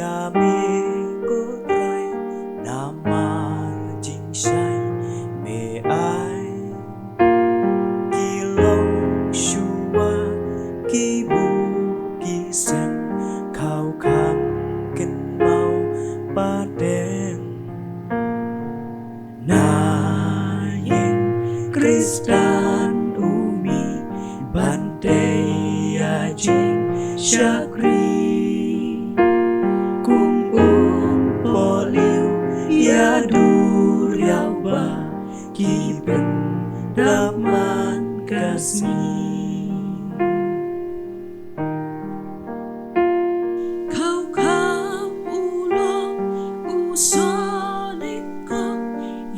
Yami cô trai namar jing sai me ai kilong shua ki bu ki sen khao kham ken mau ba đen na yin Kristan umi bante ya jing shakri ya dur ya ba ki ben daman kasmi khao khát ulo usoliko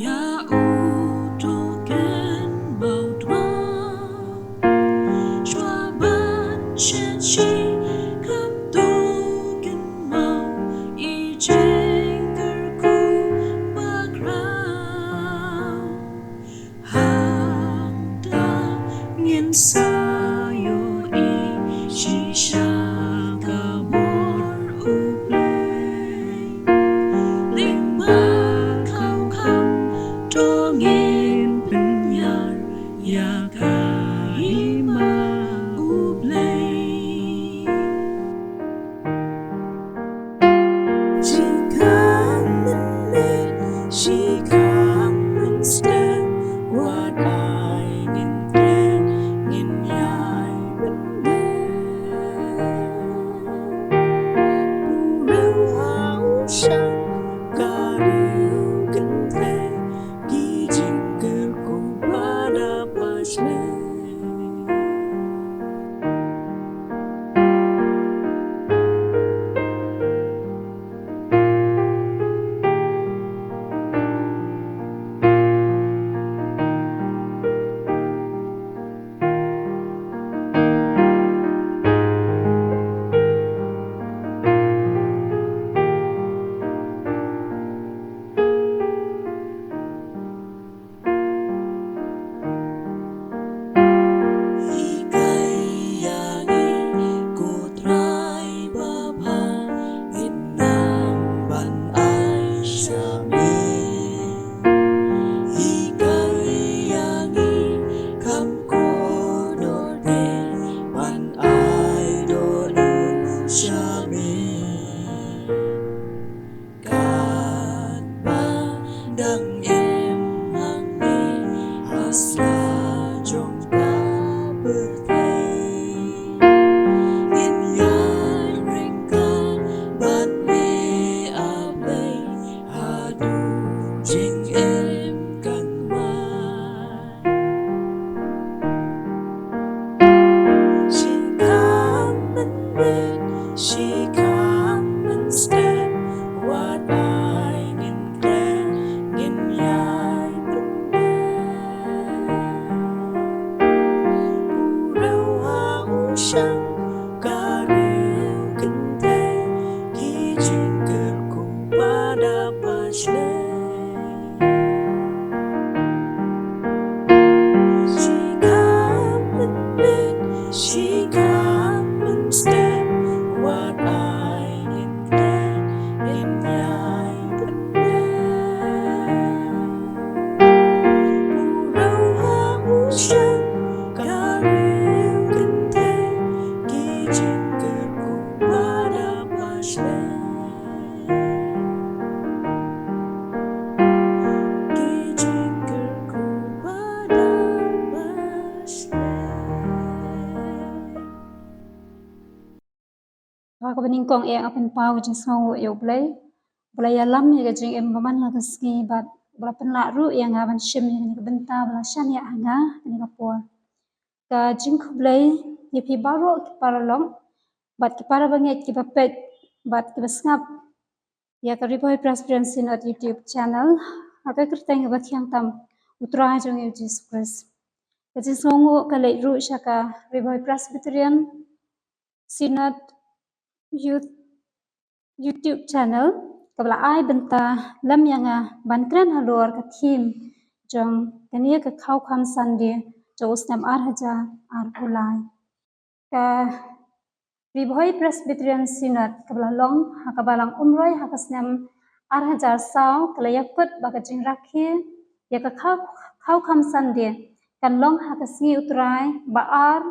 ya utoken bautwa chua ban chen chi kham tu ken mau i sayo i shisha kabor uplay lima khao kham dongin penyar ya kaima uplay jika menit jika menstep what I She come and step what I in clan in yai rau hao shang ka riu kinh thế khi chuyện cơn cùng ba đã bạch lên she come and meet she come and step what I in clan in yai rau hao shang ka riu kinh thế khi chuyện cơn cùng ba đã bạch lên khi chuyện cơn cùng ba đã bạch lên. Ako bening kong e apen pau jing songo yo play alam ya jing em baman la ski bat bala pen la ru yang aban shim ni benta bala shan ya anga ni kapor ka jing play ye pi baro ki paralong bat ki para banget ki bapet bat ki basngap ya ka riboy presidency not YouTube channel aka kerteng bat yang tam utra jong yo Jesus Christ ka jing songo ka le ru shaka riboy presbyterian synod YouTube channel kabla ai benta lam yanga bankran halor ka thim jong kania ka khau kham sande jo usnam ar haja ar pulai ka Ribhoi Presbyterian Synod kabalalong hakabalang umroy hakasnam arhajar saw kalayakut bakajing rakhi yaka kau kam sande kan long hakasngi utrai baar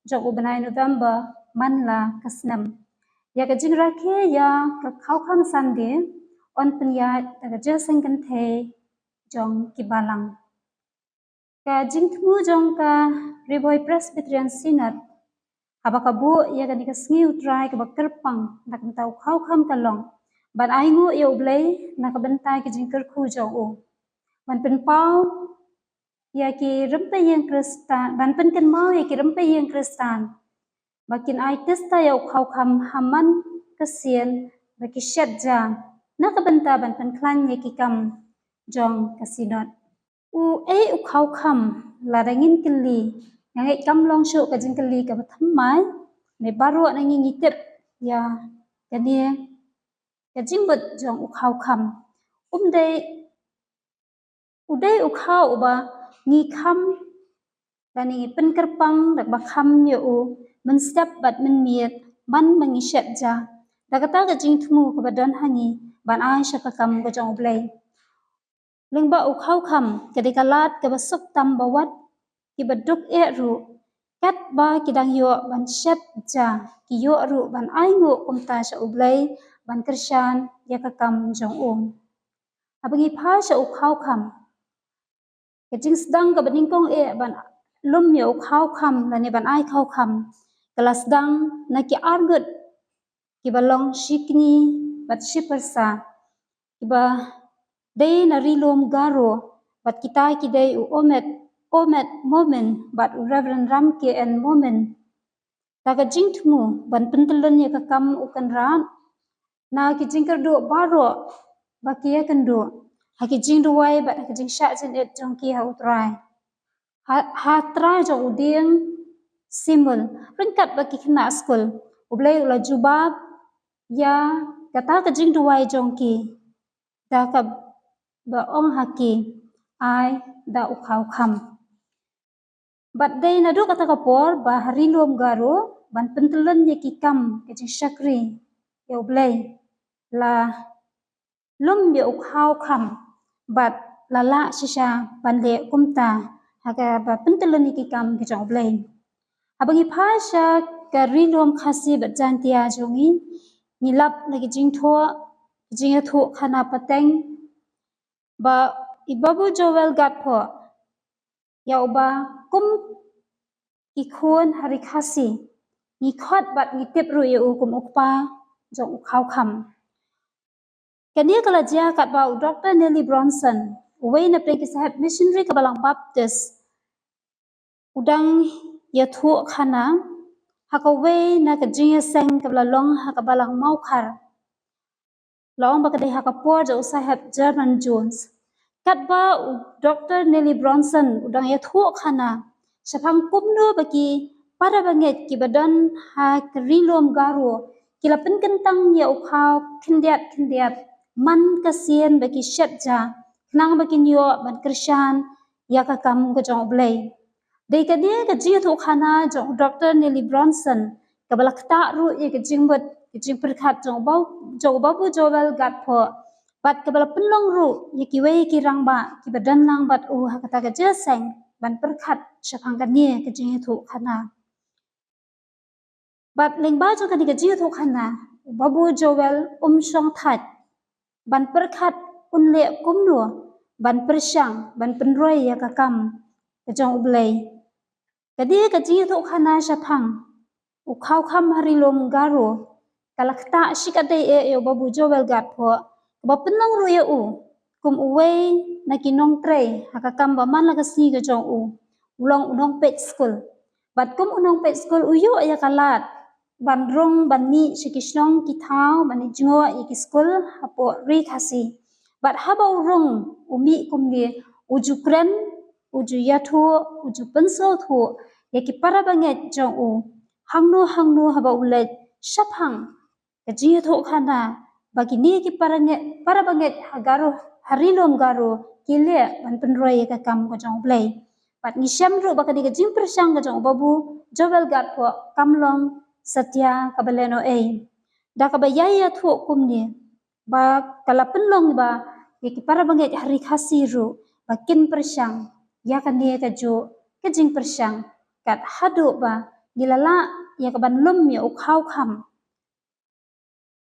jog ubanai November manla kasnam yaka jing rakhi ya kau kam sande on penya daga jaseng kan the jong kibalang ka jing tmu jong ka Ribhoi Presbyterian Synod habakabu ya kan ikasngi utrai ka bakerpang nak tau kau kam kalong ban aingu ya ublay nakabentai ka jingker ku jo u ban penpau ya ki rempe yang kristan ban penken mau ya ki rempe yang kristan bakin ai testa ya kau kam haman kesien baki syadja nakabenta ban penklan ya ki kam jong kasinot u kau kam ladangin keli ngai kam long shu ka jingkeli ka bathamai me baru nangi ngitip ya kania ka jingbut jong u kau kam udai u kau ba ngi kam dani penkerpang dak ba kam ye u men step bat men miet ban mangi syatja dakata ka jing thmu ka badan hangi ban ai syaka kam ka jong blai lengba u kau kam kadikalat ka basuk tam bawat ki baduk e ru kat ba kidang yo ban syat ja ki yo ru ban ai ngu kumta sya ublai ban kersyan ya ka kam jong abangi pha sya u kau kam ka jing sedang ka beningkong e ban lum yo kau kam lani ban ai kau kam kelas dang na ki argut ki balong shikni bat shipersa ki ba dei na rilom garo bat kita ki dei u omet moment bat u reverend ram ke en moment taga jing thmu ban pentelun ya ka kam u kan ran na ki jing kerdu baro ba ki ya kan du haki jing duwai bat haki jing sha jin et jong ki ha utrai ha trai jong uding simul ringkat ba ki khna school ublai ula jubab ya kata ka jing duwai jong ki da ka ba ong haki ai da u kau kam bat dei na du kata kapor ba harilom garo ban pentelun ya ki kam ka jing shakri ya ublai la lum ya u kau kam bat lala shisha ban le kumta haga ba pentelun ya ki kam ka jong ublai abangi phasha ka rilom khasi bat jantia jongi ngilap lagi jing tho jing tho khana pateng ba ibabu joel gat pho ya uba kum ki khon hari khasi ni khot bat ni tip ru ya kum ukpa jong u kau kam kania kala jia kat ba Dr. Nelly Bronson uwei na preki sahab missionary ka balang baptist udang ya thu khana hakawe na ka jing seng ka balang hakabalang maukhar laong ba kadai hakapor jo sahab German Jones kat ba Dr. Nelly Bronson udang ya thu khana sapang kumno bagi para banget ki badan ha rilom garo kila pen kentang ya ukhau khindiat man kasien bagi syatja nang bagi nyo ban kersyan ya ka kam ko jong blai dei ka dia ka ji thu khana jong Dr. Nelly Bronson ka balak ta ru ya ka jingbut ki jing perkhat jong ba bu joel gat pho bat ka bala penlong ru ya ki wei ki rangba ki badan lang bat u ha kata ka jeseng ban perkhat syapang kan ni ka jing thu khana bat lengba jo ka ji thu khana babu joel shong that ban perkhat unle kumno ban persyang ban penroi ya ka kam ka jong ublai kadi ka ji thu khana syapang u khau kham hari lom garo kalakta shikate e babu joel gat pho ba penong ru ya u kum uwei na kinong tre hakakam ba man la ka si ka jong u ulong unong pet school bat kum unong pet school uyo ya kalat ban rong ban mi shikishnong ki thau ban jingo ki school hapo ri khasi bat haba rong umi kum ni uju kren uju yathu uju penso thu ya ki para banget jong u hangno haba ulet shaphang ka ji tho khana bagi ni ki para banget hagaro harilom garo kile ban penroi ka kam ko jong blai pat ni syam ru bakadi ka jing persang ka jong babu jovel gat pho kamlong Satya kabaleno da kabayaya thu kum ni ba kalapin long ba yaki para banget hari khasiru ba kin persang ya kan dia kaju kejing persang kat hadu ba gilala ya kaban lum ya ukhau kham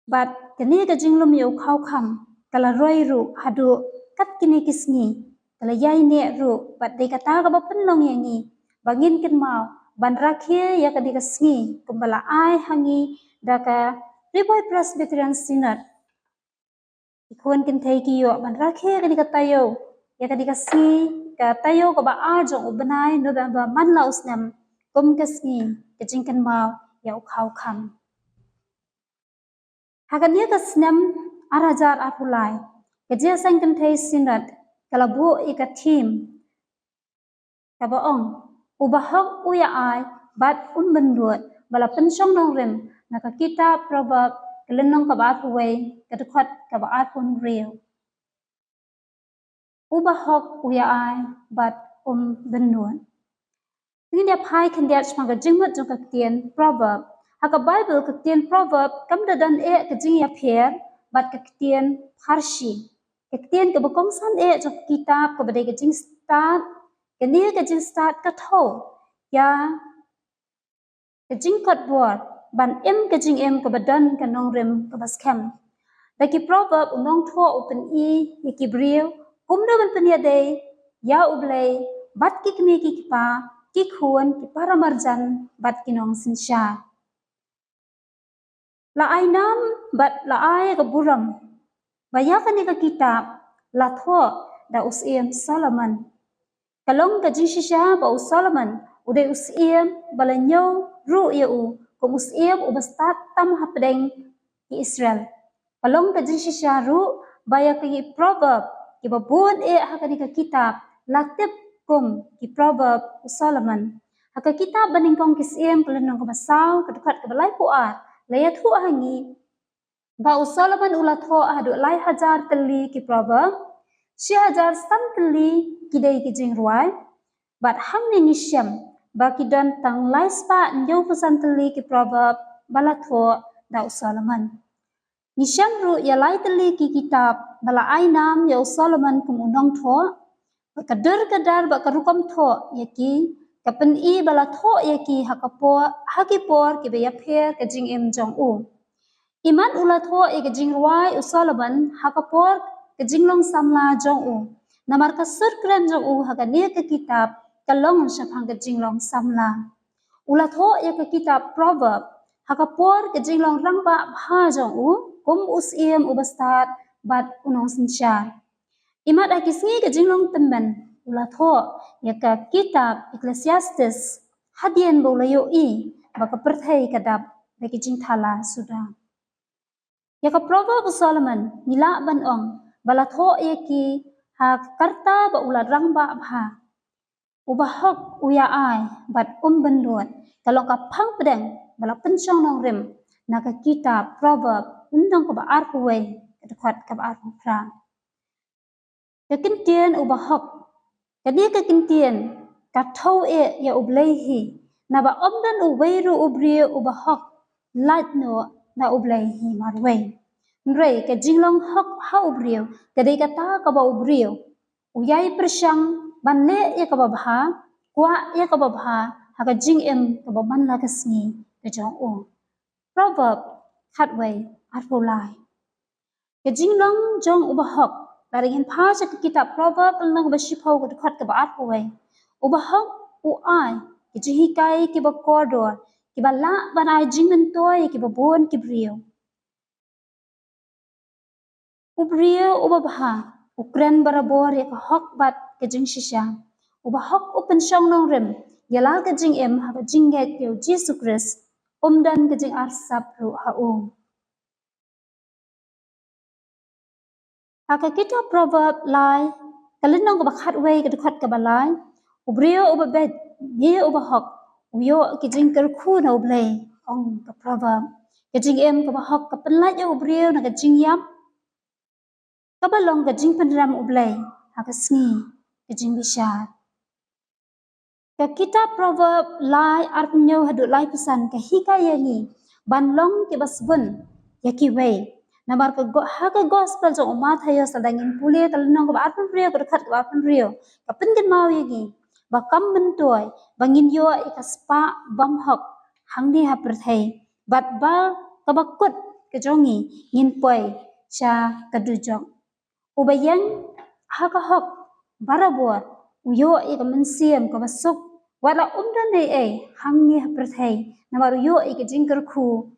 bat kini kejing lum ya ukhau kham kala roi ru hadu kat kini kisngi kala yai ne ru bat de kata ka ba penlong yangi bangin kin mau ban rakhia ya kadi kasngi kumbala ai hangi daka Riboy Presbyterian Synod ikuan kin thei ki yo ban rakhia kadi katayo ya kadi kasngi ka tayo ka ba ajong ubenai November man la usnam kum kasngi kejing kin mau ya ukhau kham hakan dia kasnam arajar apulai kejia sang kin thei synod kala bu ika team ka ba ong ubahok uya ai bat benduat bala pensong nong rem naka kita proverb kelenong ka ba huwei kadukhat ka ba pun real ubahok uya ai bat benduat ini dia pai kan dia chmaga jingmat jong ka tien proverb haka bible ka tien proverb kam da dan ka jing ya pher bat ka tien parshi ka tien ka bokong san jong kitab ka ba ka jing start ka jing start ka tho ya kejing kot buat ban kejing kebadan kanong rem kebaskem daki proverb unong tho open yaki brio kumda ban penia day ya ublay bat kikni kipa kikhuan kipara marjan bat kinong sinsya la ainam bat la ay kaburam bayakan ka kitab la tho da usiem Solomon kalong kejing shisha ba Solomon uday usiem balanyo ru yau kumusiem ubastat tam hapdeng ki Israel kalong kejing shisha ru baya ki proverb ki babun hakani ka kitab laktep kum ki proverb Solomon haka kitab baningkong kisiem kelenong kemasau kedekat kebalai puat layat hu hangi ba Solomon ulatho adu lai hajar teli ki proverb 1000 sam teli kidai kijing ruai bat hang ni ngisyam baki dan tang laispa njau pesan teli ki proverb balatho da Solomon ngisyam ru ya lai teli ki kitab bala ainam ya Solomon kum unong tho kadar bakarukom tho yaki kapen bala tho yaki hakipor ki beya pher ka jing jong u iman ulatho ka jing ruai Solomon hakapor ka jing long samla jong u namar ka surkran jong u hakani ka kitab kalong syapang ka jinglong samla ulatho ya ka kitab proverb hakapor ka jinglong rangba bha jong u kum usiem ubastat bat unong sinsya imat akisngi ka jinglong temben ulatho ya ka kitab Ecclesiastes hadien bolayo baka perthai kadap baki jingthala sudah ya ka proverb Solomon nila ban ong balatho ya ki ha karta ba ulat rangba bha ubahok uya ai bat benduat kalau ka phang pedeng bala pensong nong rem naka kitab proverb undang ka ba arhuwe kadukhat ka ba arhupra kakintien ubahok kadi kakintien ka thau ya ublehi na ba omdan uweiru ubri ubahok latno na ublehi marwe nrei ka jinglong hok ha ubriu kadi kata ka ba ubriu uyai persang banle ya ka babha kwa ya ka babha haka jing ka baman la kasngi ka jong u proverb khatway arpulai ka jinglong jong ubahok laringin pha sa kitab proverb lang ba shipho ka khat ka ba arpulai ubahok u ai ki jihikai ki ba kodor ki ba la banai jingmen toy ki ba bon ki brio ubrio ubabha ukren barabor ya ka hok bat ka jing shisha ubahok upen syong nong rem yala ka jing ha ka jing get yo Jesus Christ dan ka jing arsap ru ha haka kita proverb lai kalinong ka bakhat way ka dukhat ka balai ubrio ubabet ye ubahok uyo ki jing kerkhu na ublay ong ka proverb ka jing ka bahok ka penlat yo ubrio na ka jing yap kabalong ka jing penram ublay haka sngi ka jing bishat Ka kita proverb lai arpnyo hadu lai pesan ka hika yangi banlong ke basbun yaki wei namar ka gospel jo umat hayo sadangin pule kalnong ka arpun rio ka khat ka arpun rio ka pinkin mau yangi bakam bentoy bangin yo ikaspa bam hok hangni ha perthai bat ba ka bakut ka jongi ngin poi cha kadujok ubayang haka hok barabua uyo ka mensiam ka basuk wala umdan nei hangni ha perthai namar yo ka jingkar khu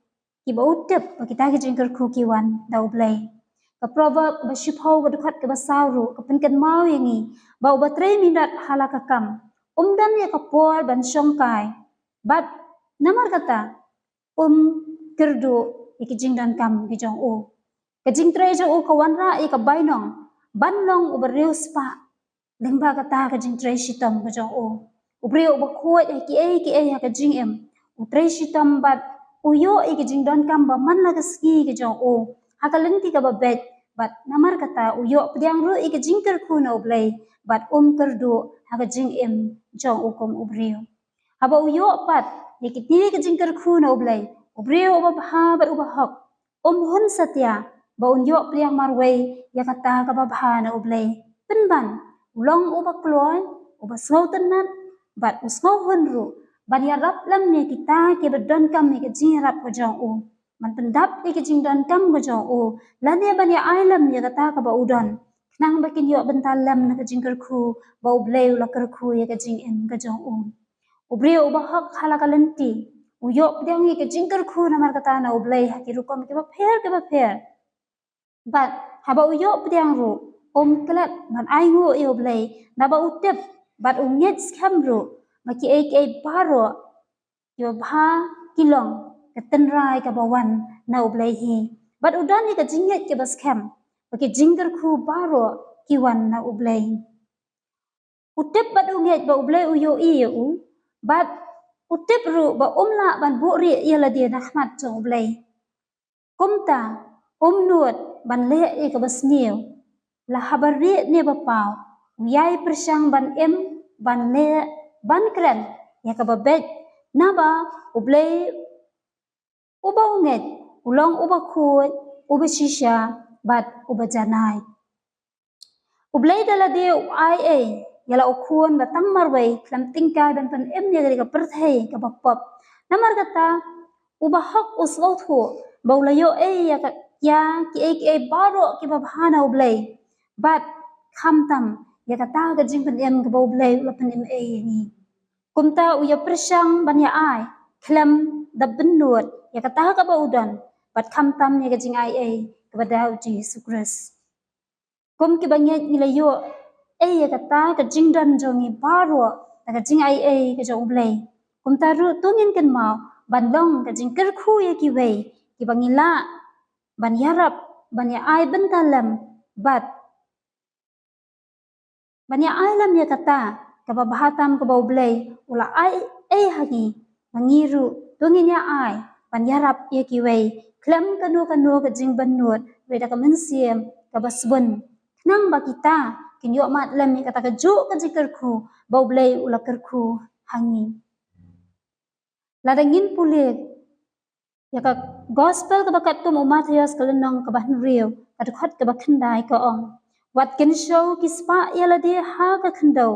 ki bautep kita ki jingkar khu ki wan dau blai ka proverb ba shipho ka dukhat ka basaru ka pinkan mau yangi ba ubatrei minat halaka kam umdan ya ka por ban shongkai bat namar kata kerdu iki jingdan kam ki jong u ka jingtrei jo u ka wanra ka bainong banlong ubariu spa lengba kata ka jingtrei shitam ka jong u ubriu ba khuat ki ka jing em utrei shitam bat uyo ki jingdan kam ba man la ka ski ki jong u hakalenti ka ba bet bat namar kata uyo pdiang ru ki jingkar khu no blai bat kerdu haka jing em jong u kom ubriu haba uyo pat ki ti ki jingkar khu no blai ubriu ba bha bat uba hok hun satya ba unyo priang marway ya kata ka ba bha na ublai pinban ulong uba kloy uba sngau tenat bat usngau hunru ban ya rap lam ne kita ke bedon kam ne ke jing rap ko jong u man pendap ke jing don kam ko jong u lane ban ya ailam ya kata ka ba udon nang bakin yo bental lam na ke jing kar khu ba ublai ula kar khu ya ke jing em ka jong u ubriu uba hok halakalenti uyo pdiang ke jing kar khu na mar kata na ublai hakiru kom ke ba pher but haba uyo pdiang ru klat man ai ngu yo blai na ba utep but unget skam ru maki ek baro yo bha kilong ketenrai ka bawan na ublai hi but udan ni ka jinget ke bas kham maki jingger khu baro kiwan na ublai utep bat unget ba ublai uyo u but utep ru ba umla ban bu ri yala dia rahmat jong ublai kumta nuot ban le ka bas niu la habari ne ba pau yai persang ban em ban le ban kren ya ka ba bet na ba ublai uba unget ulong uba khut uba shisha bat uba janai ublai dala de ai yala ukhun batang marwai klam tingkai ban pan em ne ka perthai ka ba pop namar kata uba hak usgau thu baulayo ya ki baro ki ba bhana ublai bat khamtam ya kata ga jing pan em ka ba ublai la pan em ni kumta uya persang ban ya ai klam da benut ya kata ka ba udan bat khamtam ya ga jing ai ka ba dau Jesus Christ kum ki bangya nilayo ya kata ka jing dan jongi baro ka jing ai ka jo ublai kumta ru tungin kan mau bandong ka jing ker khu ya ki wei ki bangila ban yarap ban ya ai bentalam bat ban ya ai lam ya kata ka ba bahatam ka ba ublai ula ai hagi mangiru tungin ya ai ban yarap ya ki wei klam kanu ka jing banut we da ka mensiem ka basbun nang ba kita kinyo mat lam ya kata ka ju ka jikar khu ba ublai ula kar khu hangi ladangin pulit ya ka gospel ka bakat tu umat hayas kalenong ka ban rio ka khat ka bakhandai ka ong wat ken show ki spa yala de ha ka khandau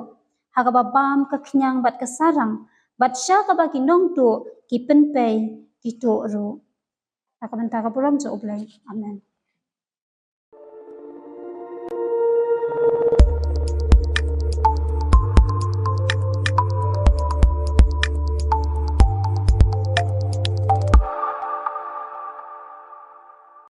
ha ka babam ka khnyang bat ka sarang bat sha ka ba ki nong tu ki pen pe ki to ru ka banta ka puram jo ublai amen